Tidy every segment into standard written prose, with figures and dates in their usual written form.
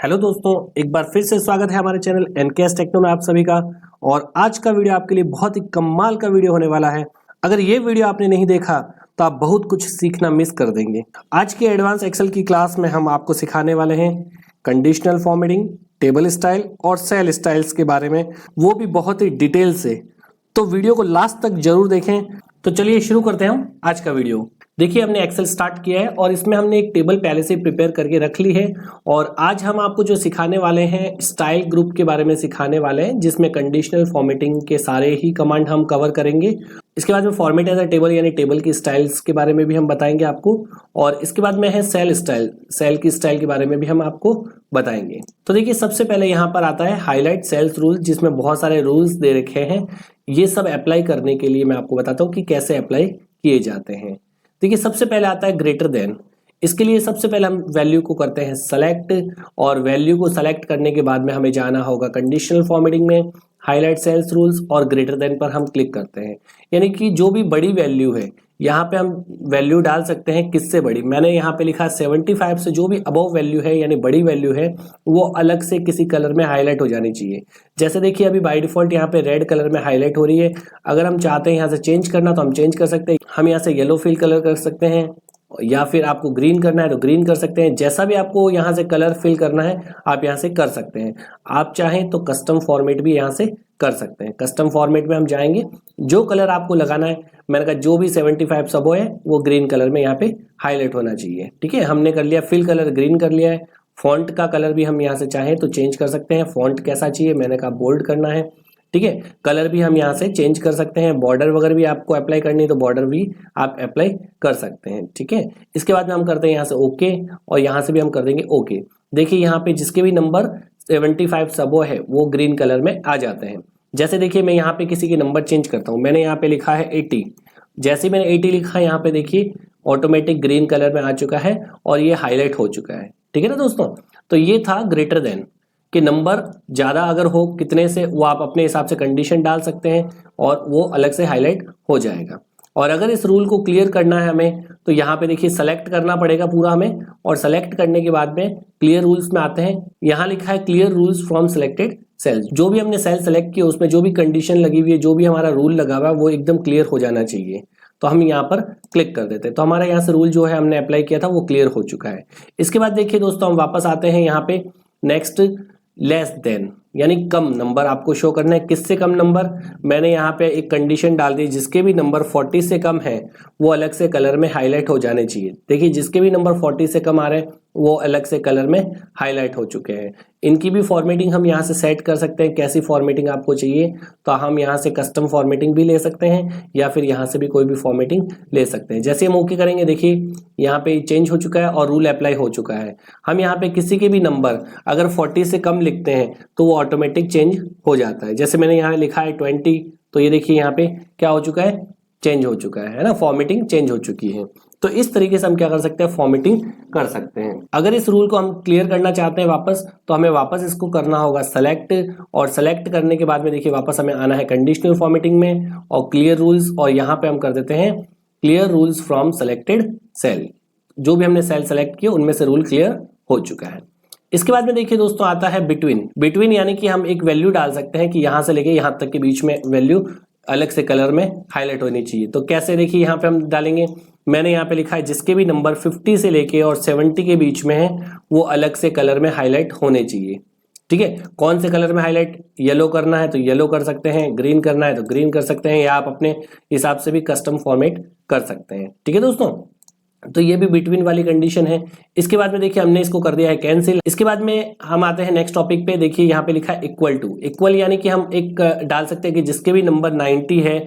Hello दोस्तों, एक बार फिर से स्वागत है हमारे चैनल एनकेएस टेक्नो में आप सभी का। और आज का वीडियो आपके लिए बहुत ही कमाल का वीडियो होने वाला है। अगर ये वीडियो आपने नहीं देखा तो आप बहुत कुछ सीखना मिस कर देंगे। आज के एडवांस एक्सेल की क्लास में हम आपको सिखाने वाले हैं कंडीशनल फॉर्मेटिंग, टेबल स्टाइल और सेल स्टाइल्स के बारे में, वो भी बहुत ही डिटेल से। तो वीडियो को लास्ट तक जरूर देखें। तो चलिए शुरू करते हैं हम आज का वीडियो। देखिए, हमने एक्सेल स्टार्ट किया है और इसमें हमने एक टेबल पहले से प्रिपेयर करके रख ली है। और आज हम आपको जो सिखाने वाले हैं स्टाइल ग्रुप के बारे में सिखाने वाले हैं, जिसमें कंडीशनल फॉर्मेटिंग के सारे ही कमांड हम कवर करेंगे। इसके बाद में फॉर्मेट एज अ टेबल यानी टेबल की स्टाइल्स के बारे में भी हम बताएंगे आपको। और इसके बाद में है सेल स्टाइल, सेल की स्टाइल के बारे में भी हम आपको बताएंगे। तो देखिए, सबसे पहले यहाँ पर आता है हाईलाइट सेल्स रूल, जिसमें बहुत सारे रूल्स दे रखे हैं। ये सब अप्लाई करने के लिए मैं आपको बताता हूँ कि कैसे अप्लाई किए जाते हैं। देखिए, सबसे पहले आता है ग्रेटर देन। इसके लिए सबसे पहले हम वैल्यू को करते हैं सेलेक्ट, और वैल्यू को सेलेक्ट करने के बाद में हमें जाना होगा कंडीशनल फॉर्मेटिंग में, हाईलाइट सेल्स रूल्स और ग्रेटर देन पर हम क्लिक करते हैं। यानी कि जो भी बड़ी वैल्यू है यहाँ पे हम वैल्यू डाल सकते हैं। किससे बड़ी? मैंने यहाँ पे लिखा 75 से जो भी अबव वैल्यू है यानी बड़ी वैल्यू है वो अलग से किसी कलर में हाईलाइट हो जानी चाहिए। जैसे देखिए, अभी बाय डिफॉल्ट यहाँ पे रेड कलर में हाईलाइट हो रही है। अगर हम चाहते हैं यहाँ से चेंज करना तो हम चेंज कर सकते हैं। हम यहाँ से येलो फिल कलर कर सकते हैं, या फिर आपको ग्रीन करना है तो ग्रीन कर सकते हैं। जैसा भी आपको यहाँ से कलर फिल करना है आप यहाँ से कर सकते हैं। आप चाहें तो कस्टम फॉर्मेट भी यहाँ से कर सकते हैं। कस्टम फॉर्मेट में हम जाएंगे, जो कलर आपको लगाना है, मैंने कहा जो भी 75 सबो है वो ग्रीन कलर में यहाँ पे हाईलाइट होना चाहिए। ठीक है, हमने कर लिया, फिल कलर ग्रीन कर लिया है। फॉन्ट का कलर भी हम यहाँ से चाहें तो चेंज कर सकते हैं। फॉन्ट कैसा चाहिए, मैंने कहा बोल्ड करना है। ठीक है, कलर भी हम यहाँ से चेंज कर सकते हैं। बॉर्डर वगैरह भी आपको अप्लाई करनी है तो बॉर्डर भी आप अप्लाई कर सकते हैं। ठीक है, इसके बाद में हम करते हैं यहाँ से ओके, और यहाँ से भी हम कर देंगे ओके। देखिए, यहाँ पे जिसके भी नंबर 75 सबो है वो ग्रीन कलर में आ जाते हैं। जैसे देखिए, मैं यहाँ पे किसी के नंबर चेंज करता हूँ। मैंने यहाँ पे लिखा है 80। जैसे मैंने 80 लिखा, यहाँ पे देखिए ऑटोमेटिक ग्रीन कलर में आ चुका है और ये हाईलाइट हो चुका है। ठीक है ना दोस्तों, तो ये था ग्रेटर देन कि नंबर ज्यादा अगर हो कितने से, वो आप अपने हिसाब से कंडीशन डाल सकते हैं और वो अलग से हाईलाइट हो जाएगा। और अगर इस रूल को क्लियर करना है हमें तो यहाँ पे देखिए सेलेक्ट करना पड़ेगा पूरा हमें, और सेलेक्ट करने के बाद में क्लियर रूल्स में आते हैं। यहाँ लिखा है clear rules from selected cells. जो भी हमने सेल सेलेक्ट किया उसमें जो भी कंडीशन लगी हुई है, जो भी हमारा रूल लगा हुआ है वो एकदम क्लियर हो जाना चाहिए। तो हम यहाँ पर क्लिक कर देते हैं, तो हमारा यहाँ से रूल जो है हमने अप्लाई किया था वो क्लियर हो चुका है। इसके बाद देखिए दोस्तों, हम वापस आते हैं यहाँ पे नेक्स्ट लेस देन, यानी कम नंबर आपको शो करना है। किससे कम नंबर? मैंने यहाँ पे एक कंडीशन डाल दी, जिसके भी नंबर 40 से कम है वो अलग से कलर में हाईलाइट हो जाने चाहिए। देखिए, जिसके भी नंबर 40 से कम आ रहे हैं वो अलग से कलर में हाईलाइट हो चुके हैं। इनकी भी फॉर्मेटिंग हम यहाँ से सेट कर सकते हैं, कैसी फॉर्मेटिंग आपको चाहिए। तो हम यहाँ से कस्टम फॉर्मेटिंग भी ले सकते हैं, या फिर यहाँ से भी कोई भी फॉर्मेटिंग ले सकते हैं। जैसे हम ओके करेंगे, देखिए यहाँ पे चेंज हो चुका है और रूल अप्लाई हो चुका है। हम यहाँ पे किसी के भी नंबर अगर 40 से कम लिखते हैं तो वो ऑटोमेटिक चेंज हो जाता है। जैसे मैंने यहाँ लिखा है 20, तो ये देखिए यहाँ पे क्या हो चुका है, चेंज हो चुका है ना, फॉर्मेटिंग चेंज हो चुकी है। तो इस तरीके से हम क्या कर सकते हैं, फॉर्मेटिंग कर सकते हैं। अगर इस रूल को हम क्लियर करना चाहते हैं वापस, तो हमें वापस इसको करना होगा सेलेक्ट, और सेलेक्ट करने के बाद में देखिए वापस हमें आना है कंडीशनल फॉर्मेटिंग में और क्लियर रूल्स, और यहाँ पे हम कर देते हैं clear rules from selected cell. जो भी हमने सेल सेलेक्ट किए उनमें से रूल क्लियर हो चुका है। इसके बाद में देखिए दोस्तों आता है बिटवीन। बिटवीन यानी कि हम एक वैल्यू डाल सकते हैं कि यहाँ से लेके यहाँ तक के बीच में वैल्यू अलग से कलर में हाईलाइट होनी चाहिए। तो कैसे? देखिए यहाँ पे हम डालेंगे, मैंने यहाँ पे लिखा है जिसके भी नंबर 50 से लेके और 70 के बीच में है वो अलग से कलर में हाईलाइट होने चाहिए। ठीक है, कौन से कलर में हाईलाइट? येलो करना है तो येलो कर सकते हैं, ग्रीन करना है तो ग्रीन कर सकते हैं, या आप अपने हिसाब से भी कस्टम फॉर्मेट कर सकते हैं। ठीक है दोस्तों, तो ये भी बिटवीन वाली कंडीशन है। इसके बाद में देखिए हमने इसको कर दिया है कैंसिल। इसके बाद में हम आते हैं नेक्स्ट टॉपिक पे। देखिए यहाँ पे लिखा है इक्वल टू। इक्वल यानी कि हम एक डाल सकते हैं कि जिसके भी नंबर 90 है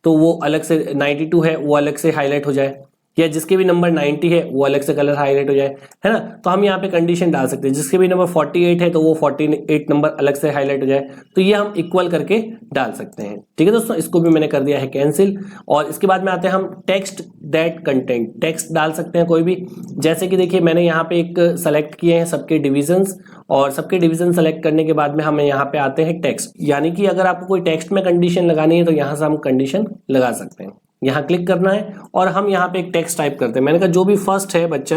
तो वो अलग से, 92 है वो अलग से हाईलाइट हो जाए, या जिसके भी नंबर 90 है वो अलग से कलर हाईलाइट हो जाए, है ना। तो हम यहाँ पे कंडीशन डाल सकते हैं, जिसके भी नंबर 48 है तो वो 48 नंबर अलग से हाईलाइट हो जाए। तो ये हम इक्वल करके डाल सकते हैं। ठीक है दोस्तों, इसको भी मैंने कर दिया है कैंसिल। और इसके बाद में आते हैं हम टेक्स्ट दैट कंटेंट। टेक्स्ट डाल सकते हैं कोई भी, जैसे कि देखिए मैंने यहाँ पे एक सेलेक्ट किए हैं सबके डिविजन्स, और सबके डिवीजन सेलेक्ट करने के बाद में हमें यहाँ पे आते हैं टेक्स्ट, यानी कि अगर आपको कोई टेक्स्ट में कंडीशन लगानी है तो यहाँ से हम कंडीशन लगा सकते हैं। यहाँ क्लिक करना है और हम यहाँ पे एक टेक्स्ट टाइप करते हैं। मैंने कहा जो भी फर्स्ट है बच्चा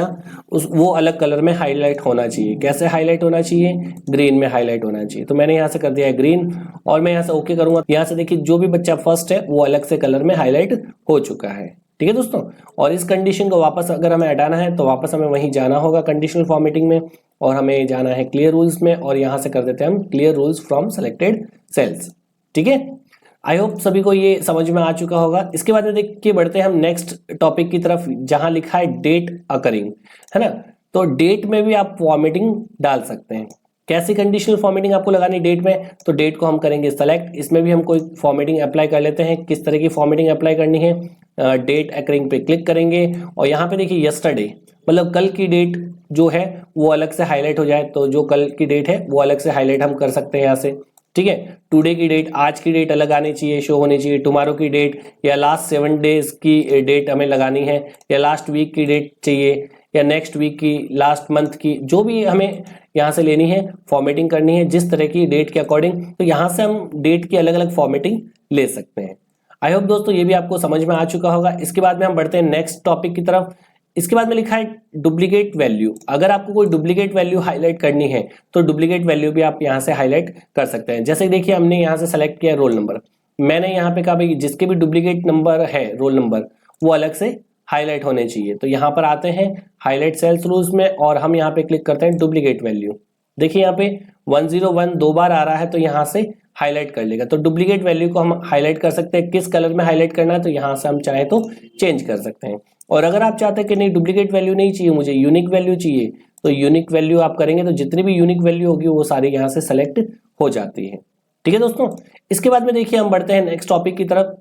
वो अलग कलर में हाईलाइट होना चाहिए। कैसे हाईलाइट होना चाहिए? ग्रीन में हाईलाइट होना चाहिए। तो मैंने यहाँ से कर दिया है ग्रीन और मैं यहाँ से ओके करूंगा। यहाँ से देखिए जो भी बच्चा फर्स्ट है वो अलग से कलर में हाईलाइट हो चुका है। ठीक है दोस्तों, और इस कंडीशन को वापस अगर हमें हटाना है तो वापस हमें वहीं जाना होगा कंडीशनल फॉर्मेटिंग में, और हमें जाना है क्लियर रूल्स में, और यहाँ से कर देते हैं हम clear rules from selected cells. ठीक है, आई होप सभी को ये समझ में आ चुका होगा। इसके बाद में देखिए बढ़ते हैं हम नेक्स्ट टॉपिक की तरफ, जहां लिखा है डेट अकरिंग, है ना। तो डेट में भी आप फॉर्मेटिंग डाल सकते हैं। कैसी कंडीशनल फॉर्मेटिंग आपको लगानी डेट में? तो डेट को हम करेंगे सेलेक्ट, इसमें भी हम कोई फॉर्मेटिंग अप्लाई कर लेते हैं। किस तरह की फॉर्मेटिंग अप्लाई करनी है? डेट अकरिंग पे क्लिक करेंगे और यहाँ पे देखिए यस्टरडे, मतलब कल की डेट जो है वो अलग से हाईलाइट हो जाए, तो जो कल की डेट है वो अलग से हाईलाइट हम कर सकते हैं यहाँ से। ठीक है, टुडे की डेट, आज की डेट अलग आनी चाहिए, शो होनी चाहिए। टुमारो की डेट या लास्ट 7 डेज की डेट हमें लगानी है, या लास्ट वीक की डेट चाहिए, या नेक्स्ट वीक की, लास्ट मंथ की, जो भी हमें यहाँ से लेनी है फॉर्मेटिंग करनी है जिस तरह की डेट के अकॉर्डिंग, तो यहाँ से हम डेट की अलग अलग फॉर्मेटिंग ले सकते हैं। आई होप दोस्तों ये भी आपको समझ में आ चुका होगा। इसके बाद में हम बढ़ते हैं नेक्स्ट टॉपिक की तरफ। इसके बाद में लिखा है डुप्लीकेट वैल्यू। अगर आपको कोई डुप्लीकेट वैल्यू हाईलाइट करनी है तो डुप्लीकेट वैल्यू भी आप यहाँ से हाईलाइट कर सकते हैं। जैसे देखिए हमने यहाँ से सेलेक्ट किया रोल नंबर, मैंने यहाँ पे कहा भाई जिसके भी डुप्लीकेट नंबर है रोल नंबर वो अलग से हाईलाइट होने चाहिए। तो यहाँ पर आते हैं हाईलाइट सेल्स रूल्स में और हम यहाँ पे क्लिक करते हैं डुप्लीकेट वैल्यू। देखिए यहाँ पे 101 दो बार आ रहा है तो यहाँ से हाईलाइट कर लेगा। तो डुप्लीकेट वैल्यू को हम हाईलाइट कर सकते हैं। किस कलर में हाईलाइट करना है तो यहाँ से हम चाहे तो चेंज कर सकते हैं। और अगर आप चाहते हैं कि नहीं डुप्लीकेट वैल्यू नहीं चाहिए, मुझे यूनिक वैल्यू चाहिए, तो यूनिक वैल्यू आप करेंगे तो जितनी भी यूनिक वैल्यू होगी वो सारी यहाँ से सेलेक्ट हो जाती है। ठीक है दोस्तों, इसके बाद में देखिए हम बढ़ते हैं नेक्स्ट टॉपिक की तरफ।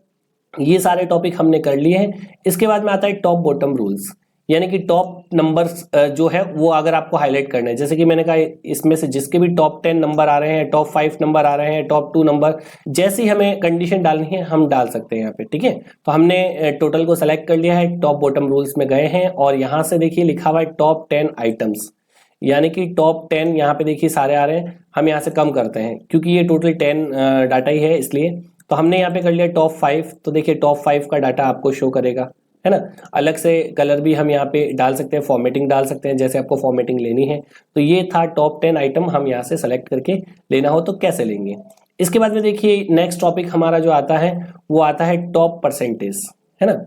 ये सारे टॉपिक हमने कर लिए हैं। इसके बाद में आता है टॉप बॉटम रूल्स, यानी कि टॉप नंबर्स जो है वो अगर आपको हाईलाइट करना है, जैसे कि मैंने कहा इसमें से जिसके भी टॉप 10 नंबर आ रहे हैं, टॉप 5 नंबर आ रहे हैं, टॉप 2 नंबर, जैसी हमें कंडीशन डालनी है हम डाल सकते हैं यहाँ पे। ठीक है, तो हमने टोटल को सेलेक्ट कर लिया है, टॉप बॉटम रूल्स में गए हैं और यहाँ से देखिए लिखा हुआ है टॉप 10 आइटम्स, यानी कि टॉप 10 यहाँ पे देखिए सारे आ रहे हैं। हम यहाँ से कम करते हैं क्योंकि ये टोटल 10 डाटा ही है इसलिए। तो हमने यहाँ पे कर लिया टॉप 5, तो देखिए टॉप 5 का डाटा आपको शो करेगा, है ना। अलग से कलर भी हम यहाँ पे डाल सकते हैं, फॉर्मेटिंग डाल सकते हैं जैसे आपको फॉर्मेटिंग लेनी है। तो ये था टॉप 10 आइटम, हम यहाँ से सेलेक्ट करके लेना हो तो कैसे लेंगे। इसके बाद में देखिए नेक्स्ट टॉपिक हमारा जो आता है वो आता है टॉप परसेंटेज, है ना,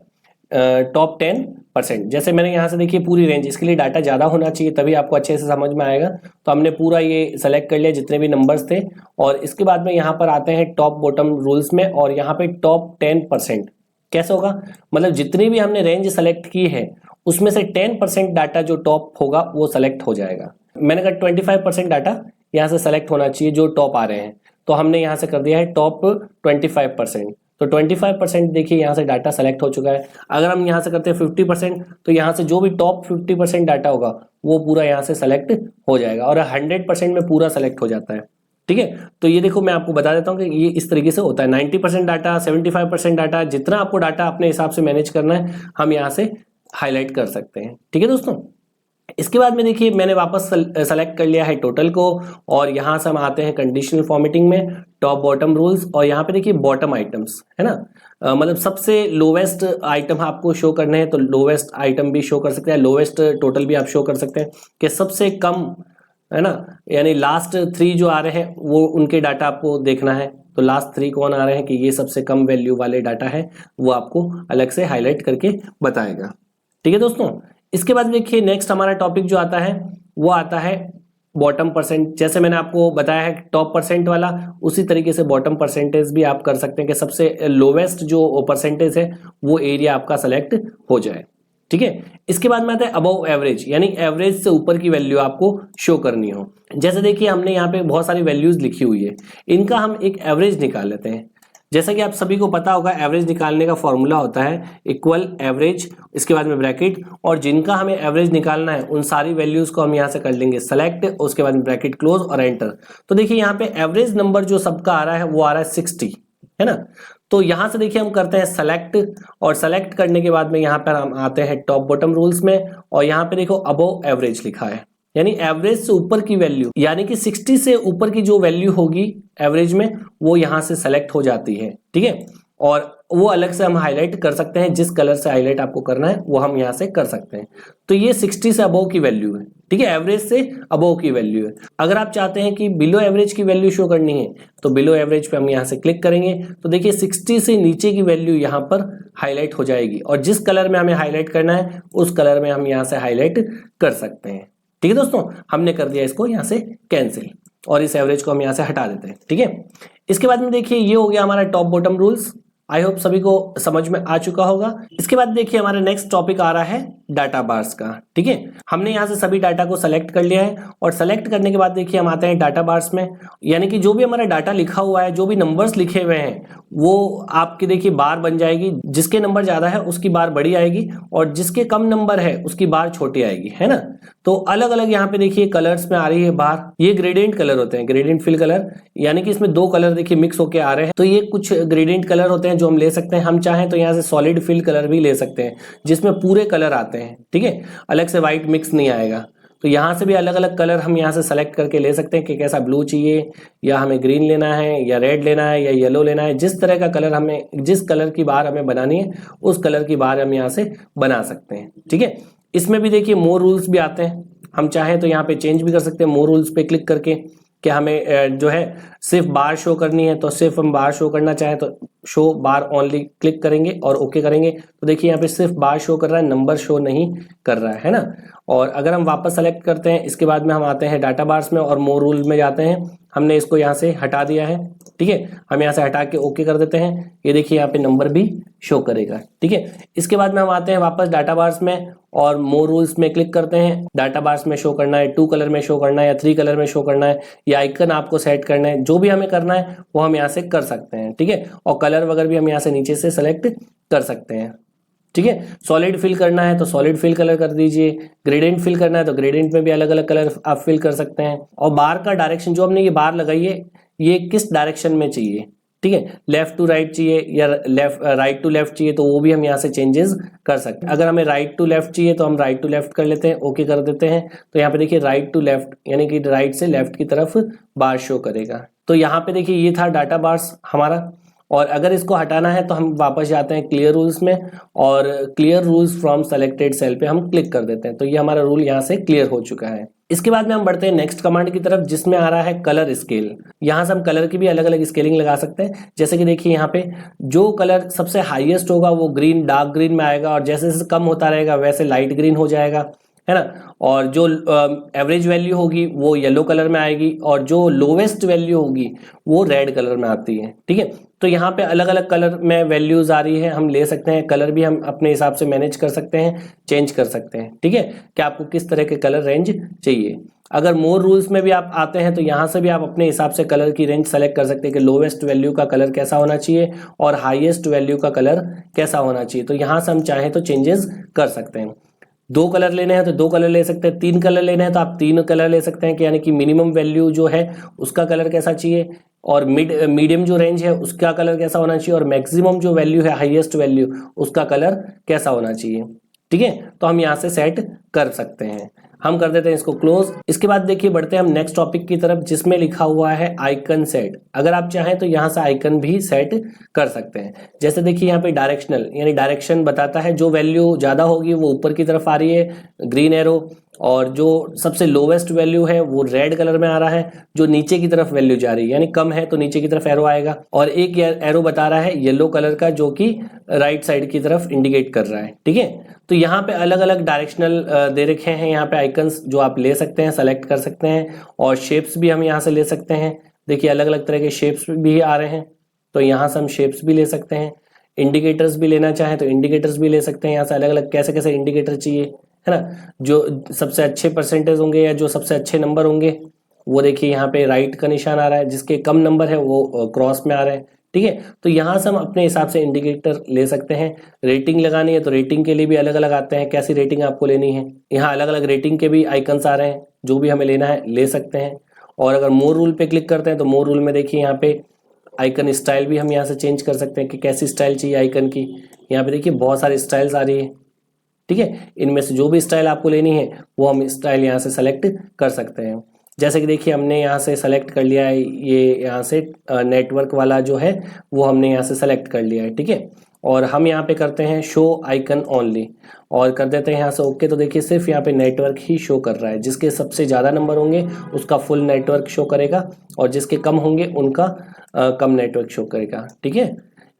टॉप 10%। जैसे मैंने यहाँ से देखिए पूरी रेंज, इसके लिए डाटा ज़्यादा होना चाहिए तभी आपको अच्छे से समझ में आएगा। तो हमने पूरा ये सेलेक्ट कर लिया जितने भी नंबर्स थे, और इसके बाद में यहाँ पर आते हैं टॉप बॉटम रूल्स में और यहाँ पे टॉप 10%। कैसे होगा? मतलब जितनी भी हमने रेंज सेलेक्ट की है उसमें से 10% डाटा जो टॉप होगा वो सेलेक्ट हो जाएगा। मैंने कहा 25% डाटा यहाँ से सेलेक्ट होना चाहिए जो टॉप आ रहे हैं, तो हमने यहाँ से कर दिया है टॉप 25%। तो 25% देखिए यहाँ से डाटा सेलेक्ट हो चुका है। अगर हम यहाँ से करते हैं 50% तो यहाँ से जो भी टॉप 50% डाटा होगा वो पूरा यहाँ से सेलेक्ट हो जाएगा, और 100% में पूरा सेलेक्ट हो जाता है। ठीक है, तो ये देखो मैं आपको बता देता हूँ कि ये इस तरीके से होता है। 90% डाटा, 75% डाटा, जितना आपको डाटा अपने हिसाब से मैनेज करना है हम यहाँ से हाईलाइट कर सकते हैं। ठीक है दोस्तों, इसके बाद में देखिए मैंने वापस सेलेक्ट कर लिया है टोटल को, और यहाँ से हम आते हैं कंडीशनल फॉर्मेटिंग में, टॉप बॉटम रूल्स, और यहाँ पे देखिए बॉटम आइटम्स, है ना। मतलब सबसे लोवेस्ट आइटम आपको शो करने हैं तो लोवेस्ट आइटम भी शो कर सकते हैं, लोवेस्ट टोटल भी आप शो कर सकते हैं कि सबसे कम, है ना, यानी लास्ट 3 जो आ रहे हैं वो उनके डाटा आपको देखना है। तो लास्ट 3 कौन आ रहे हैं कि ये सबसे कम वैल्यू वाले डाटा है वो आपको अलग से हाईलाइट करके बताएगा। ठीक है दोस्तों, इसके बाद देखिए नेक्स्ट हमारा टॉपिक जो आता है वो आता है बॉटम परसेंट। जैसे मैंने आपको बताया है टॉप परसेंट वाला, उसी तरीके से बॉटम परसेंटेज भी आप कर सकते हैं कि सबसे लोवेस्ट जो परसेंटेज है वो एरिया आपका सेलेक्ट हो जाए। ठीक है, इसके बाद में आता है अबव एवरेज, यानी एवरेज से ऊपर की वैल्यू आपको शो करनी हो। जैसे देखिए हमने यहाँ पे बहुत सारी वैल्यूज लिखी हुई है, इनका हम एक एवरेज निकाल लेते हैं। जैसा कि आप सभी को पता होगा एवरेज निकालने का फॉर्मूला होता है इक्वल एवरेज, इसके बाद में ब्रैकेट, और जिनका हमें एवरेज निकालना है उन सारी वैल्यूज को हम यहाँ से कर लेंगे सेलेक्ट, उसके बाद में ब्रैकेट क्लोज और एंटर। तो देखिए यहाँ पे एवरेज नंबर जो सबका आ रहा है वो आ रहा है 60, है ना। तो यहाँ से देखिए हम करते हैं सेलेक्ट, और सेलेक्ट करने के बाद में यहाँ पर हम आते हैं टॉप बॉटम रूल्स में, और यहाँ पे देखो अबव एवरेज लिखा है, यानी एवरेज से ऊपर की वैल्यू, यानी कि 60 से ऊपर की जो वैल्यू होगी एवरेज में वो यहाँ से सेलेक्ट हो जाती है। ठीक है, और वो अलग से हम हाईलाइट कर सकते हैं। जिस कलर से हाईलाइट आपको करना है वो हम यहाँ से कर सकते हैं। तो ये 60 से अबव की वैल्यू है, ठीक है, एवरेज से अबव की वैल्यू है। अगर आप चाहते हैं कि बिलो एवरेज की वैल्यू शो करनी है तो बिलो एवरेज पे हम यहाँ से क्लिक करेंगे तो देखिए 60 से नीचे की वैल्यू यहाँ पर हाईलाइट हो जाएगी और जिस कलर में हमें हाईलाइट करना है उस कलर में हम यहाँ से हाईलाइट कर सकते हैं। ठीक है दोस्तों, हमने कर दिया इसको यहाँ से कैंसिल और इस एवरेज को हम यहाँ से हटा देते हैं। ठीक है, इसके बाद में देखिए ये हो गया हमारा top bottom rules. I hope सभी को समझ में आ चुका होगा। इसके बाद देखिए हमारा नेक्स्ट टॉपिक आ रहा है डाटा बार्स का। ठीक है, हमने यहाँ से सभी डाटा को सेलेक्ट कर लिया है और सेलेक्ट करने के बाद देखिए हम आते हैं डाटा बार्स में, यानी कि जो भी हमारा डाटा लिखा हुआ है, जो भी नंबर्स लिखे हुए हैं वो आपकी देखिए बार बन जाएगी। जिसके नंबर ज्यादा है उसकी बार बड़ी आएगी और जिसके कम नंबर है उसकी बार छोटी आएगी, है ना। तो अलग अलग यहाँ पे देखिए कलर्स में आ रही है बार। ये ग्रेडियंट कलर होते हैं, ग्रेडियंट फिल कलर, यानी कि इसमें दो कलर देखिए मिक्स होके आ रहे हैं। तो ये कुछ ग्रेडियंट कलर होते हैं जो हम ले सकते हैं। हम चाहें तो यहाँ से सॉलिड फिल कलर भी ले सकते हैं जिसमें पूरे कलर आते हैं। ठीक है, अलग से व्हाइट मिक्स नहीं आएगा। तो यहाँ से भी अलग अलग कलर हम यहाँ से सेलेक्ट करके ले सकते हैं कि कैसा ब्लू चाहिए या हमें ग्रीन लेना है या रेड लेना है या येलो लेना है। जिस तरह का कलर हमें, जिस कलर की बार हमें बनानी है उस कलर की बार हम यहाँ से बना सकते हैं। ठीक है, इसमें भी देखिए मोर रूल्स भी आते हैं। हम चाहें तो यहाँ पे चेंज भी कर सकते हैं मोर रूल्स पे क्लिक करके कि हमें जो है सिर्फ बार शो करनी है तो सिर्फ हम बार शो करना चाहें तो शो बार ओनली क्लिक करेंगे और ओके करेंगे तो देखिए यहाँ पे सिर्फ बार शो कर रहा है, नंबर शो नहीं कर रहा है ना। और अगर हम वापस सेलेक्ट करते हैं इसके बाद में हम आते हैं डाटा बार्स में और मोर रूल में जाते हैं। हमने इसको यहाँ से हटा दिया है। ठीक है, हम यहाँ से हटा के ओके कर देते हैं। ये देखिए यहाँ पे नंबर भी शो करेगा। ठीक है, इसके बाद में हम आते हैं वापस डाटा बार्स में और मोर रूल्स में क्लिक करते हैं। डाटा बार्स में शो करना है, 2 कलर में शो करना है या 3 कलर में शो करना है, या आइकन आपको सेट करना है, जो भी हमें करना है वो हम यहाँ से कर सकते हैं। ठीक है, और कलर वगैरह भी हम यहाँ से नीचे से सेलेक्ट कर सकते हैं। ठीक है, सॉलिड फिल करना है तो सॉलिड फिल कलर कर दीजिए, ग्रेडियंट फिल करना है तो ग्रेडियंट में भी अलग अलग कलर आप फिल कर सकते हैं। और बार का डायरेक्शन, जो हमने ये बार लगाई है ये किस डायरेक्शन में चाहिए, ठीक है, लेफ्ट टू राइट चाहिए या राइट टू लेफ्ट चाहिए तो वो भी हम यहाँ से चेंजेस कर सकते हैं। अगर हमें राइट टू लेफ्ट चाहिए तो हम राइट टू लेफ्ट कर लेते हैं, ओके कर देते हैं। तो यहाँ पे देखिए राइट टू लेफ्ट यानी कि राइट से लेफ्ट की तरफ बार शो करेगा। तो यहाँ पे देखिए ये था डाटा बार्स हमारा। और अगर इसको हटाना है तो हम वापस जाते हैं क्लियर रूल्स में और clear rules from selected cell पे हम क्लिक कर देते हैं। तो ये हमारा रूल यहाँ से क्लियर हो चुका है। इसके बाद में हम बढ़ते हैं नेक्स्ट कमांड की तरफ जिसमें आ रहा है कलर स्केल। यहाँ से हम कलर की भी अलग अलग स्केलिंग लगा सकते हैं। जैसे कि देखिए यहाँ पे जो कलर सबसे हाईएस्ट होगा वो ग्रीन, डार्क ग्रीन में आएगा और जैसे जैसे कम होता रहेगा वैसे लाइट ग्रीन हो जाएगा, है ना। और जो एवरेज वैल्यू होगी वो येलो कलर में आएगी और जो लोवेस्ट वैल्यू होगी वो रेड कलर में आती है। ठीक है, तो यहाँ पे अलग अलग कलर में वैल्यूज आ रही है, हम ले सकते हैं। कलर भी हम अपने हिसाब से मैनेज कर सकते हैं, चेंज कर सकते हैं। ठीक है, कि आपको किस तरह के कलर रेंज चाहिए। अगर मोर रूल्स में भी आप आते हैं तो यहाँ से भी आप अपने हिसाब से कलर की रेंज सेलेक्ट कर सकते हैं कि लोवेस्ट वैल्यू का कलर कैसा होना चाहिए और हाईएस्ट वैल्यू का कलर कैसा होना चाहिए। तो यहाँ से हम चाहें तो चेंजेस कर सकते हैं। 2 कलर लेने हैं तो 2 कलर ले सकते हैं, 3 कलर लेने हैं तो आप 3 कलर ले सकते हैं कि यानी कि मिनिमम वैल्यू जो है उसका कलर कैसा चाहिए और मीडियम जो रेंज है उसका कलर कैसा होना चाहिए और मैक्सिमम जो वैल्यू है, हाईएस्ट वैल्यू, उसका कलर कैसा होना चाहिए। ठीक है, तो हम यहाँ से सेट कर सकते हैं। हम कर देते हैं इसको क्लोज। इसके बाद देखिए बढ़ते हैं हम नेक्स्ट टॉपिक की तरफ जिसमें लिखा हुआ है आइकन सेट। अगर आप चाहें तो यहाँ से आइकन भी सेट कर सकते हैं। जैसे देखिए यहाँ पे डायरेक्शनल यानी डायरेक्शन बताता है, जो वैल्यू ज्यादा होगी वो ऊपर की तरफ आ रही है, ग्रीन एरो, और जो सबसे लोवेस्ट वैल्यू है वो रेड कलर में आ रहा है, जो नीचे की तरफ वैल्यू जा रही है यानी कम है तो नीचे की तरफ एरो आएगा। और एक एरो बता रहा है येलो कलर का जो कि राइट साइड की तरफ इंडिकेट कर रहा है। ठीक है, तो यहाँ पे अलग अलग डायरेक्शनल दे रखे हैं यहाँ पे आइकन्स जो आप ले सकते हैं, सेलेक्ट कर सकते हैं। और शेप्स भी हम यहाँ से ले सकते हैं। देखिए अलग अलग तरह के शेप्स भी आ रहे हैं तो यहाँ से हम शेप्स भी ले सकते हैं। इंडिकेटर्स भी लेना चाहें तो इंडिकेटर्स भी ले सकते हैं। यहाँ से अलग अलग कैसे कैसे इंडिकेटर चाहिए, है ना। जो सबसे अच्छे परसेंटेज होंगे या जो सबसे अच्छे नंबर होंगे वो देखिए यहाँ पे राइट का निशान आ रहा है, जिसके कम नंबर है वो क्रॉस में आ रहे हैं। ठीक है, तो यहाँ से हम अपने हिसाब से इंडिकेटर ले सकते हैं। रेटिंग लगानी है तो रेटिंग के लिए भी अलग अलग आते हैं, कैसी रेटिंग आपको लेनी है। यहाँ अलग अलग रेटिंग के भी आइकन्स आ रहे हैं, जो भी हमें लेना है ले सकते हैं। और अगर मोर रूल पे क्लिक करते हैं तो मोर रूल में देखिए यहाँ पे आइकन स्टाइल भी हम यहाँ से चेंज कर सकते हैं कि कैसी स्टाइल चाहिए आइकन की। यहाँ पे देखिए बहुत सारी स्टाइल्स आ रही है। ठीक है, इनमें से जो भी स्टाइल आपको लेनी है वो हम स्टाइल यहाँ से सेलेक्ट कर सकते हैं। जैसे कि देखिए हमने यहाँ से सेलेक्ट कर लिया है, ये यहाँ से नेटवर्क वाला जो है वो हमने यहाँ से सेलेक्ट कर लिया है, ठीक है। और हम यहाँ पे करते हैं शो आइकन ओनली और कर देते हैं यहाँ से ओके। तो देखिए सिर्फ यहाँ पे नेटवर्क ही शो कर रहा है, जिसके सबसे ज़्यादा नंबर होंगे उसका फुल नेटवर्क शो करेगा और जिसके कम होंगे उनका कम नेटवर्क शो करेगा, ठीक है।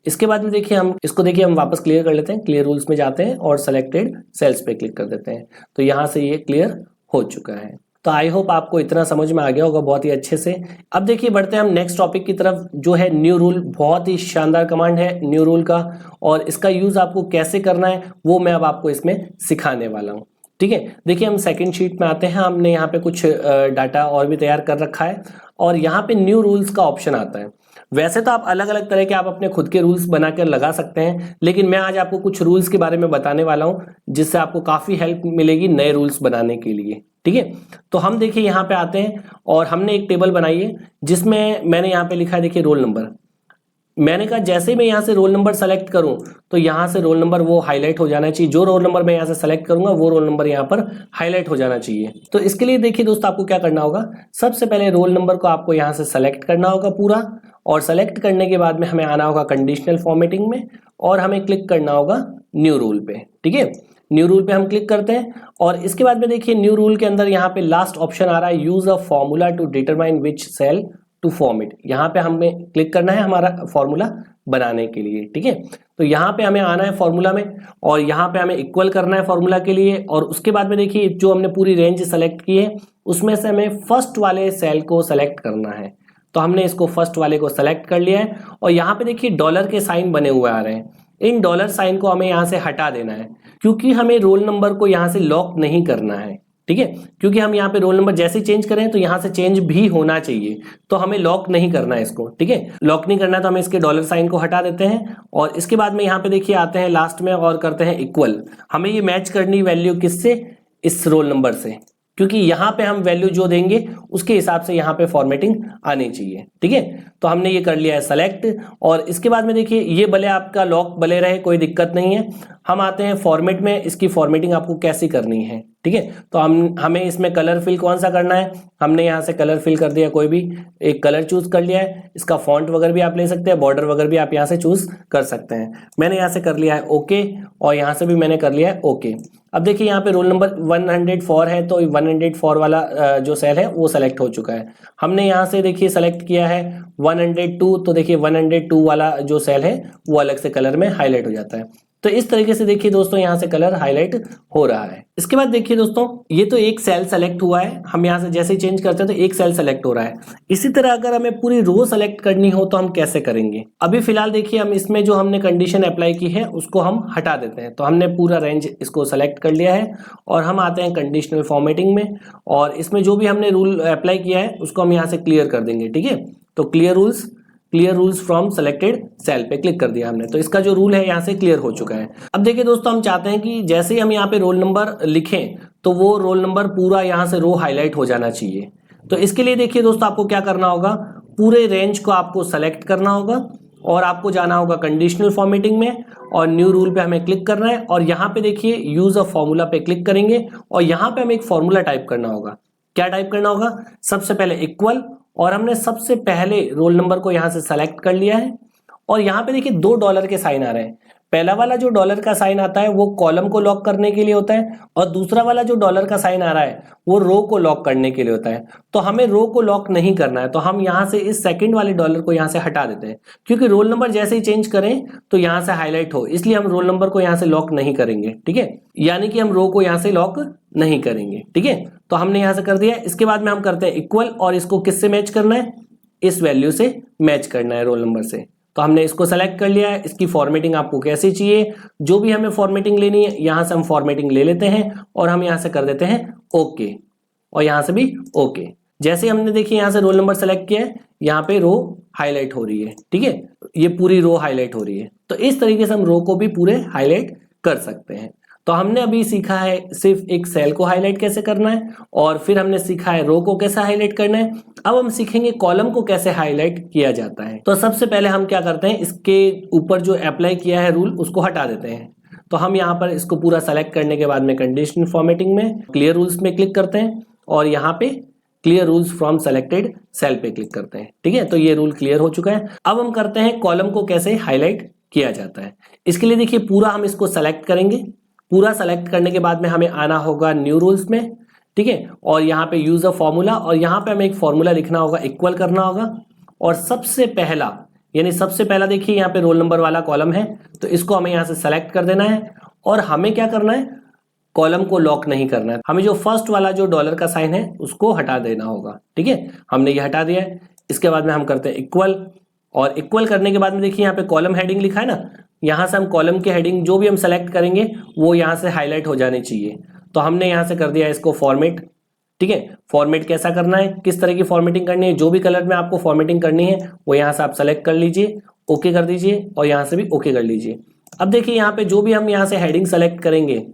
इसके बाद में देखिए हम वापस क्लियर कर लेते हैं, क्लियर रूल्स में जाते हैं और सेलेक्टेड सेल्स पे क्लिक कर देते हैं। तो यहाँ से ये क्लियर हो चुका है। तो आई होप आपको इतना समझ में आ गया होगा बहुत ही अच्छे से। अब देखिए बढ़ते हैं हम नेक्स्ट टॉपिक की तरफ, जो है न्यू रूल। बहुत ही शानदार कमांड है न्यू रूल का, और इसका यूज आपको कैसे करना है वो मैं अब आपको इसमें सिखाने वाला हूँ, ठीक है। देखिए हम सेकंड शीट में आते हैं, हमने यहाँ पे कुछ डाटा और भी तैयार कर रखा है और यहाँ पे न्यू रूल्स का ऑप्शन आता है। वैसे तो आप अलग अलग तरह के आप अपने खुद के रूल्स बनाकर लगा सकते हैं, लेकिन मैं आज आपको कुछ रूल्स के बारे में बताने वाला हूं जिससे आपको काफी हेल्प मिलेगी नए रूल्स बनाने के लिए, ठीक है। तो हम देखिए यहाँ पे आते हैं और हमने एक टेबल बनाई है जिसमें मैंने यहाँ पे लिखा है देखिए रोल नंबर। मैंने कहा जैसे ही मैं यहाँ से रोल नंबर सेलेक्ट करूं तो यहाँ से रोल नंबर वो हाईलाइट हो जाना चाहिए। जो रोल नंबर मैं यहाँ से सेलेक्ट करूंगा वो रोल नंबर यहाँ पर हाईलाइट हो जाना चाहिए। तो इसके लिए देखिए दोस्तों आपको क्या करना होगा, सबसे पहले रोल नंबर को आपको यहाँ से सेलेक्ट करना होगा पूरा, और सेलेक्ट करने के बाद में हमें आना होगा कंडीशनल फॉर्मेटिंग में और हमें क्लिक करना होगा न्यू रूल पे, ठीक है। न्यू रूल पे हम क्लिक करते हैं और इसके बाद में देखिए न्यू रूल के अंदर यहाँ पे लास्ट ऑप्शन आ रहा है use a formula to determine which cell to format. यहाँ पे हमें क्लिक करना है हमारा फॉर्मूला बनाने के लिए, ठीक है। तो यहाँ पे हमें आना है फॉर्मूला में और यहाँ पे हमें इक्वल करना है फॉर्मूला के लिए, और उसके बाद में देखिए जो हमने पूरी रेंज सेलेक्ट की है उसमें से हमें फर्स्ट वाले सेल को सेलेक्ट करना है। तो हमने इसको फर्स्ट वाले को सेलेक्ट कर लिया है और यहाँ पे देखिए डॉलर के साइन बने हुए आ रहे हैं। इन डॉलर साइन को हमें यहाँ से हटा देना है क्योंकि हमें रोल नंबर को यहाँ से लॉक नहीं करना है, ठीक है। क्योंकि हम यहाँ पे रोल नंबर जैसे ही चेंज करें तो यहाँ से चेंज भी होना चाहिए, तो हमें लॉक नहीं करना है इसको, ठीक है। लॉक नहीं करना है तो हमें इसके डॉलर साइन को हटा देते हैं और इसके बाद में यहाँ पे देखिए आते हैं लास्ट में और करते हैं इक्वल। हमें ये मैच करनी वैल्यू किससे, इस रोल नंबर से, क्योंकि यहाँ पे हम वैल्यू जो देंगे उसके हिसाब से यहाँ पे फॉर्मेटिंग आनी चाहिए, ठीक है। तो हमने ये कर लिया है सेलेक्ट और इसके बाद में देखिए ये भले आपका लॉक भले रहे, कोई दिक्कत नहीं है। हम आते हैं फॉर्मेट में, इसकी फॉर्मेटिंग आपको कैसी करनी है, ठीक है। तो हमें इसमें कलर फिल कौन सा करना है, हमने यहाँ से कलर फिल कर दिया, कोई भी एक कलर चूज कर लिया है। इसका फॉन्ट वगैरह भी आप ले सकते हैं, बॉर्डर वगैरह भी आप यहाँ से चूज कर सकते हैं। मैंने यहाँ से कर लिया है ओके और यहाँ से भी मैंने कर लिया है ओके। अब देखिए यहाँ पे रोल नंबर 104 है तो 104 वाला जो सेल है वो सेलेक्ट हो चुका है। हमने यहाँ से देखिए सेलेक्ट किया है 102, तो देखिए 102 वाला जो सेल है वो अलग से कलर में हाईलाइट हो जाता है। तो इस तरीके से देखिए दोस्तों यहाँ से कलर हाईलाइट हो रहा है। इसके बाद देखिए दोस्तों ये तो एक सेल सेलेक्ट हुआ है, हम यहाँ से जैसे ही चेंज करते हैं तो एक सेल सेलेक्ट हो रहा है। इसी तरह अगर हमें पूरी रो सेलेक्ट करनी हो तो हम कैसे करेंगे, अभी फिलहाल देखिए हम इसमें जो हमने कंडीशन अप्लाई की है उसको हम हटा देते हैं। तो हमने पूरा रेंज इसको सेलेक्ट कर लिया है और हम आते हैं कंडीशनल फॉर्मेटिंग में और इसमें जो भी हमने रूल अप्लाई किया है उसको हम यहाँ से क्लियर कर देंगे, ठीक है। तो clear rules from selected cell पे क्लिक कर दिया हमने, तो इसका जो रूल है यहाँ से क्लियर हो चुका है। अब देखिए दोस्तों हम चाहते हैं कि जैसे ही हम यहाँ पे रोल नंबर लिखें तो वो रोल नंबर पूरा यहाँ से रो हाईलाइट हो जाना चाहिए। तो इसके लिए देखिए दोस्तों आपको क्या करना होगा, पूरे रेंज को आपको सेलेक्ट करना होगा और आपको जाना होगा कंडीशनल फॉर्मेटिंग में और न्यू रूल पे हमें क्लिक करना है और यहाँ पे देखिए यूज अ फॉर्मूला पे क्लिक करेंगे और यहाँ पे हमें एक फॉर्मूला टाइप करना होगा। क्या टाइप करना होगा, सबसे पहले इक्वल, और हमने सबसे पहले रोल नंबर को यहाँ से सेलेक्ट कर लिया है और यहाँ पे देखिए $2 के साइन आ रहे हैं। पहला वाला जो डॉलर का साइन आता है वो कॉलम को लॉक करने के लिए होता है और दूसरा वाला जो डॉलर का साइन आ रहा है वो रो को लॉक करने के लिए होता है। तो हमें रो को लॉक नहीं करना है, तो हम यहाँ से इस सेकंड वाले डॉलर को यहाँ से हटा देते हैं क्योंकि रोल नंबर जैसे ही चेंज करें तो यहाँ से हाईलाइट हो, इसलिए हम रोल नंबर को यहाँ से लॉक नहीं करेंगे, ठीक है। यानी कि हम रो को यहाँ से लॉक नहीं करेंगे, ठीक है। तो हमने यहाँ से कर दिया। इसके बाद में हम करते हैं इक्वल और इसको किससे मैच करना है, इस वैल्यू से मैच करना है रोल नंबर से। तो हमने इसको सेलेक्ट कर लिया है। इसकी फॉर्मेटिंग आपको कैसी चाहिए, जो भी हमें फॉर्मेटिंग लेनी है यहाँ से हम फॉर्मेटिंग ले लेते हैं और हम यहाँ से कर देते हैं ओके और यहाँ से भी ओके। जैसे हमने देखिए यहाँ से रोल नंबर सेलेक्ट किया है, यहाँ पे रो हाईलाइट हो रही है, ठीक है। ये पूरी रो हाईलाइट हो रही है। तो इस तरीके से हम रो को भी पूरे हाईलाइट कर सकते हैं। तो हमने अभी सीखा है सिर्फ एक सेल को हाईलाइट कैसे करना है और फिर हमने सीखा है रो को कैसे हाईलाइट करना है। अब हम सीखेंगे कॉलम को कैसे हाईलाइट किया जाता है। तो सबसे पहले हम क्या करते हैं, इसके ऊपर जो अप्लाई किया है रूल उसको हटा देते हैं। तो हम यहाँ पर इसको पूरा सेलेक्ट करने के बाद में कंडीशनल फॉर्मेटिंग में क्लियर रूल्स में क्लिक करते हैं और यहाँ पे clear rules from selected cell पे क्लिक करते हैं। ठीक है, तो ये रूल क्लियर हो चुका है। अब हम करते हैं कॉलम को कैसे हाईलाइट किया जाता है। इसके लिए देखिए पूरा हम इसको सेलेक्ट करेंगे। पूरा सेलेक्ट करने के बाद में हमें आना होगा न्यू रूल्स में। ठीक है, और यहाँ पे यूज अ फॉर्मूला, और यहाँ पे हमें एक फॉर्मूला लिखना होगा, इक्वल करना होगा। और सबसे पहला देखिए यहाँ पे रोल नंबर वाला कॉलम है, तो इसको हमें यहाँ से सेलेक्ट कर देना है। और हमें क्या करना है, कॉलम को लॉक नहीं करना है, हमें जो फर्स्ट वाला जो डॉलर का साइन है उसको हटा देना होगा। ठीक है, हमने ये हटा दिया है। इसके बाद में हम करते हैं इक्वल, और इक्वल करने के बाद में देखिए यहाँ पे कॉलम हेडिंग लिखा है ना, यहाँ से हम कॉलम के हेडिंग जो भी हम सेलेक्ट करेंगे वो यहाँ से हाईलाइट हो जानी चाहिए। तो हमने यहाँ से कर दिया इसको फॉर्मेट। ठीक है, फॉर्मेट कैसा करना है, किस तरह की फॉर्मेटिंग करनी है, जो भी कलर में आपको फॉर्मेटिंग करनी है वो यहाँ से आप सेलेक्ट कर लीजिए, ओके कर दीजिए, और यहाँ से भी ओके कर लीजिए। अब देखिए यहाँ पे जो भी हम यहाँ से हेडिंग सेलेक्ट करेंगे,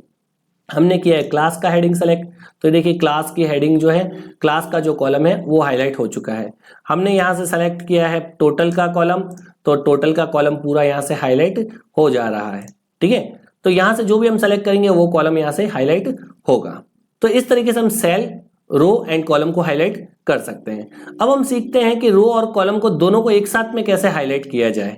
हमने किया है क्लास का हेडिंग सेलेक्ट, तो देखिए क्लास की हेडिंग जो है, क्लास का जो कॉलम है वो हाईलाइट हो चुका है। हमने यहाँ से सेलेक्ट किया है टोटल का कॉलम, तो टोटल का कॉलम पूरा यहाँ से हाईलाइट हो जा रहा है। ठीक है, तो यहाँ से जो भी हम सेलेक्ट करेंगे वो कॉलम यहाँ से हाईलाइट होगा। तो इस तरीके से हम सेल, रो एंड कॉलम को हाईलाइट कर सकते हैं। अब हम सीखते हैं कि रो और कॉलम को दोनों को एक साथ में कैसे हाईलाइट किया जाए।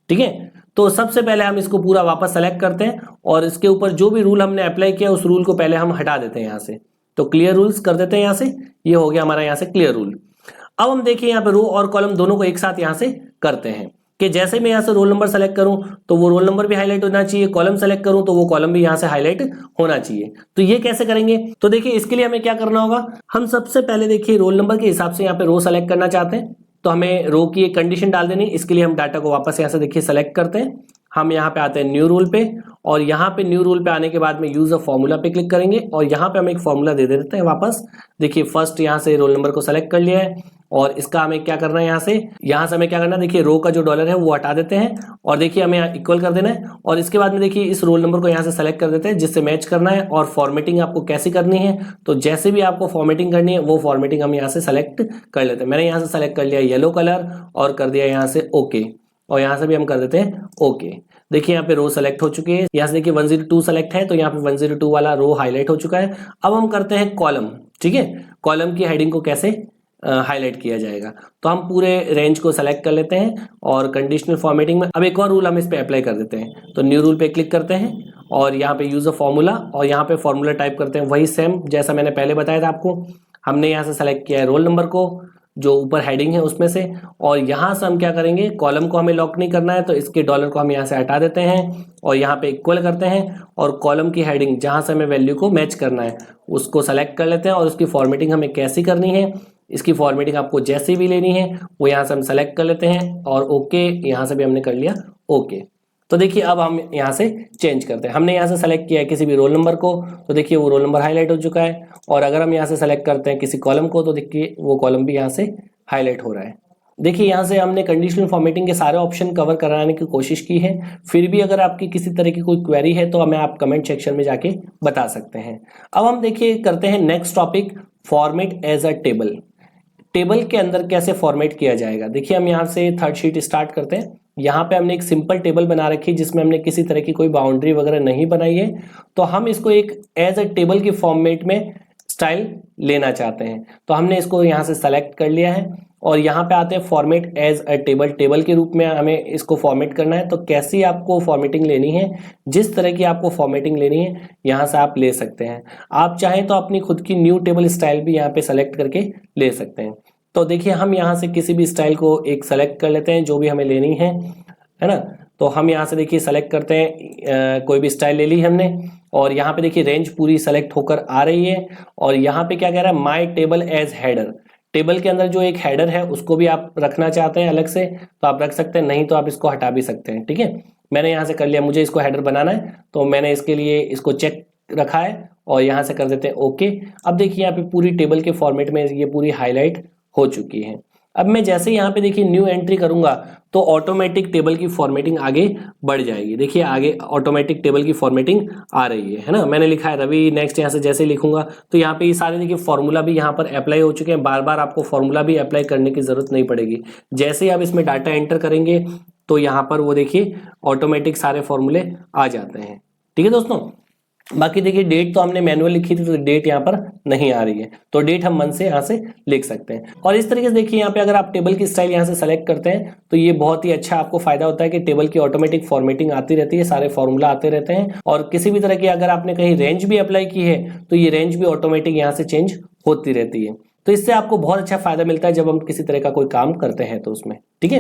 ठीक है, तो सबसे पहले हम इसको पूरा वापस सेलेक्ट करते हैं, और इसके ऊपर जो भी रूल हमने अप्लाई किया उस रूल को पहले हम हटा देते हैं यहाँ से। तो क्लियर रूल्स कर देते हैं यहाँ से, ये हो गया हमारा यहाँ से क्लियर रूल। अब हम देखिए यहाँ पे रो और कॉलम दोनों को एक साथ यहाँ से करते हैं कि जैसे मैं यहाँ से रोल नंबर सेलेक्ट करूं तो वो रोल नंबर भी हाईलाइट होना चाहिए, कॉलम सेलेक्ट करूं तो वो कॉलम भी यहाँ से हाईलाइट होना चाहिए। तो ये कैसे करेंगे, तो देखिए इसके लिए हमें क्या करना होगा, हम सबसे पहले देखिए रोल नंबर के हिसाब से यहाँ पे रो सेलेक्ट करना चाहते हैं, तो हमें रो की एक कंडीशन डाल देनी। इसके लिए हम डाटा को वापस यहाँ से देखिए सेलेक्ट करते हैं, हम यहाँ पे आते हैं न्यू रूल पे, और यहाँ पे न्यू रूल पे आने के बाद में यूज अ फॉर्मूला पे क्लिक करेंगे, और यहाँ पे हम एक फॉर्मूला दे देते हैं वापस। देखिए फर्स्ट यहाँ से रोल नंबर को सेलेक्ट कर लिया है, और इसका हमें क्या करना है, यहाँ से हमें क्या करना है, देखिए रो का जो डॉलर है वो हटा देते हैं, और देखिए हमें इक्वल कर देना है। और इसके बाद में देखिए इस रोल नंबर को यहाँ से सेलेक्ट कर देते हैं जिससे मैच करना है। और फॉर्मेटिंग आपको कैसी करनी है, तो जैसे भी आपको फॉर्मेटिंग करनी है वो फॉर्मेटिंग हम यहाँ से सेलेक्ट कर लेते हैं। मैंने यहाँ से सेलेक्ट कर लिया येलो कलर और कर दिया यहाँ से ओके, और यहाँ से भी हम कर देते हैं ओके। देखिए यहाँ पे रो सेलेक्ट हो चुकी है, यहाँ से देखिए 102 सेलेक्ट है, तो यहाँ पे 102 वाला रो हाईलाइट हो चुका है। अब हम करते हैं कॉलम। ठीक है, कॉलम की हेडिंग को कैसे हाईलाइट किया जाएगा, तो हम पूरे रेंज को सेलेक्ट कर लेते हैं, और कंडीशनल फॉर्मेटिंग में अब एक और रूल हम इस पे अप्लाई कर देते हैं। तो न्यू रूल पे क्लिक करते हैं, और यहाँ पे यूज अ फॉर्मूला, और यहाँ पे फॉर्मूला टाइप करते हैं वही सेम जैसा मैंने पहले बताया था आपको। हमने यहाँ से सेलेक्ट किया है रोल नंबर को, जो ऊपर हेडिंग है उसमें से, और यहाँ से हम क्या करेंगे, कॉलम को हमें लॉक नहीं करना है, तो इसके डॉलर को हम यहाँ से हटा देते हैं, और यहाँ पे इक्वल करते हैं, और कॉलम की हेडिंग जहाँ से हमें वैल्यू को मैच करना है उसको सेलेक्ट कर लेते हैं, और उसकी फॉर्मेटिंग हमें कैसी करनी है, इसकी फॉर्मेटिंग आपको जैसी भी लेनी है वो यहाँ से हम सेलेक्ट कर लेते हैं, और ओके यहाँ से भी हमने कर लिया ओके। तो देखिए अब हम यहाँ से चेंज करते हैं, हमने यहाँ से सेलेक्ट किया है किसी भी रोल नंबर को, तो देखिए वो रोल नंबर हाईलाइट हो चुका है। और अगर हम यहाँ से सेलेक्ट करते हैं किसी कॉलम को, तो देखिए वो कॉलम भी यहाँ से हाईलाइट हो रहा है। देखिए यहाँ से हमने कंडीशनल फॉर्मेटिंग के सारे ऑप्शन कवर कराने की कोशिश की है। फिर भी अगर आपकी किसी तरह की कोई क्वेरी है तो हमें आप कमेंट सेक्शन में जाके बता सकते हैं। अब हम देखिए करते हैं next topic, format as a table. Table के अंदर कैसे फॉर्मेट किया जाएगा। देखिए हम यहाँ से थर्ड शीट स्टार्ट करते हैं। यहाँ पे हमने एक सिंपल टेबल बना रखी है जिसमें हमने किसी तरह की कोई बाउंड्री वगैरह नहीं बनाई है, तो हम इसको एक एज अ टेबल की फॉर्मेट में स्टाइल लेना चाहते हैं। तो हमने इसको यहाँ से सेलेक्ट कर लिया है, और यहाँ पे आते हैं format as a table, table के रूप में हमें इसको फॉर्मेट करना है। तो कैसी आपको फॉर्मेटिंग लेनी है, जिस तरह की आपको फॉर्मेटिंग लेनी है यहाँ से आप ले सकते हैं। आप चाहें तो अपनी खुद की न्यू टेबल स्टाइल भी यहाँ पे सेलेक्ट करके ले सकते हैं। तो देखिए हम यहाँ से किसी भी स्टाइल को एक सेलेक्ट कर लेते हैं जो भी हमें लेनी है ना। तो हम यहाँ से देखिए सेलेक्ट करते हैं, कोई भी स्टाइल ले ली हमने, और यहाँ पे देखिए रेंज पूरी सेलेक्ट होकर आ रही है। और यहाँ पे क्या कह रहा है, my table has header, table के अंदर जो एक हेडर है उसको भी आप रखना चाहते हैं अलग से तो आप रख सकते हैं, नहीं तो आप इसको हटा भी सकते हैं। ठीक है, मैंने यहाँ से कर लिया, मुझे इसको हेडर बनाना है तो मैंने इसके लिए इसको चेक रखा है, और यहाँ से कर देते हैं ओके। अब देखिए यहाँ पे पूरी टेबल के फॉर्मेट में ये पूरी हाईलाइट हो चुकी है। अब मैं जैसे यहाँ पे देखिए न्यू एंट्री करूंगा तो ऑटोमेटिक टेबल की फॉर्मेटिंग आगे बढ़ जाएगी। देखिए आगे ऑटोमेटिक टेबल की फॉर्मेटिंग आ रही है ना। मैंने लिखा है रवि नेक्स्ट, यहाँ से जैसे लिखूंगा तो यहाँ पे ये सारे देखिए फॉर्मूला भी यहाँ पर अप्लाई हो चुके हैं। बार बार आपको फॉर्मूला भी अप्लाई करने की जरूरत नहीं पड़ेगी। जैसे ही आप इसमें डाटा एंटर करेंगे तो यहाँ पर वो देखिए ऑटोमेटिक सारे फॉर्मूले आ जाते हैं। ठीक है दोस्तों, बाकी देखिए डेट तो हमने मैनुअल लिखी थी तो डेट यहाँ पर नहीं आ रही है, तो डेट हम मन से यहाँ से लिख सकते हैं। और इस तरीके से देखिए यहाँ पे अगर आप टेबल की स्टाइल यहाँ से सेलेक्ट करते हैं तो ये बहुत ही अच्छा आपको फायदा होता है कि टेबल की ऑटोमेटिक फॉर्मेटिंग आती रहती है, सारे फॉर्मूला आते रहते हैं, और किसी भी तरह की अगर आपने कहीं रेंज भी अप्लाई की है तो ये रेंज भी ऑटोमेटिक यहाँ से चेंज होती रहती है। तो इससे आपको बहुत अच्छा फायदा मिलता है जब हम किसी तरह का कोई काम करते हैं तो उसमें, ठीक है।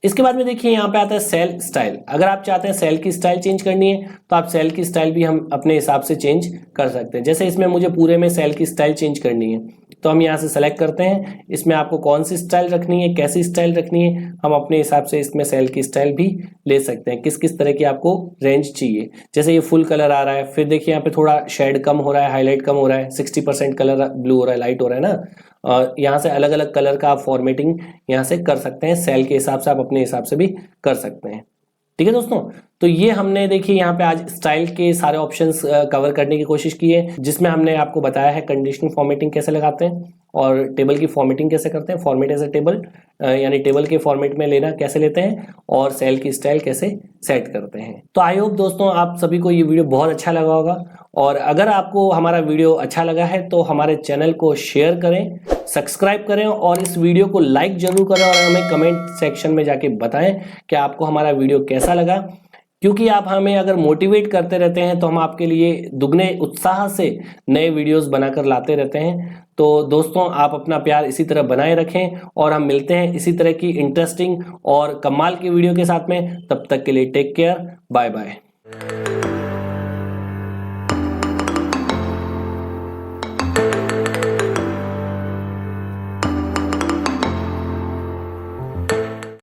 इसके बाद में देखिए यहाँ पे आता है सेल स्टाइल। अगर आप चाहते हैं सेल की स्टाइल चेंज करनी है तो आप सेल की स्टाइल भी हम अपने हिसाब से चेंज कर सकते हैं। जैसे इसमें मुझे पूरे में सेल की स्टाइल चेंज करनी है तो हम यहाँ से सेलेक्ट करते हैं, इसमें आपको कौन सी स्टाइल रखनी है, कैसी स्टाइल रखनी है, हम अपने हिसाब से इसमें सेल की स्टाइल भी ले सकते हैं, किस किस तरह की आपको रेंज चाहिए। जैसे ये फुल कलर आ रहा है, फिर देखिए यहाँ पे थोड़ा शेड कम हो रहा है, हाईलाइट कम हो रहा है, 60% कलर ब्लू हो रहा है, लाइट हो रहा है ना। और यहाँ से अलग अलग कलर का आप फॉर्मेटिंग यहाँ से कर सकते हैं, सेल के हिसाब से आप अपने हिसाब से भी कर सकते हैं, ठीक है दोस्तों। तो ये हमने देखिए यहाँ पे आज स्टाइल के सारे ऑप्शंस कवर करने की कोशिश की है, जिसमें हमने आपको बताया है कंडीशनल फॉर्मेटिंग कैसे लगाते हैं और टेबल की फॉर्मेटिंग कैसे करते हैं, फॉर्मेट एज अ टेबल यानी टेबल के फॉर्मेट में लेना कैसे लेते हैं, और सेल की स्टाइल कैसे सेट करते हैं। तो आई होप दोस्तों आप सभी को ये वीडियो बहुत अच्छा लगा होगा, और अगर आपको हमारा वीडियो अच्छा लगा है तो हमारे चैनल को शेयर करें, सब्सक्राइब करें और इस वीडियो को लाइक जरूर करें, और हमें कमेंट सेक्शन में जाके बताएं कि आपको हमारा वीडियो कैसा लगा। क्योंकि आप हमें अगर मोटिवेट करते रहते हैं तो हम आपके लिए दुगने उत्साह से नए वीडियोस बनाकर लाते रहते हैं। तो दोस्तों आप अपना प्यार इसी तरह बनाए रखें, और हम मिलते हैं इसी तरह की इंटरेस्टिंग और कमाल की वीडियो के साथ में। तब तक के लिए टेक केयर, बाय बाय।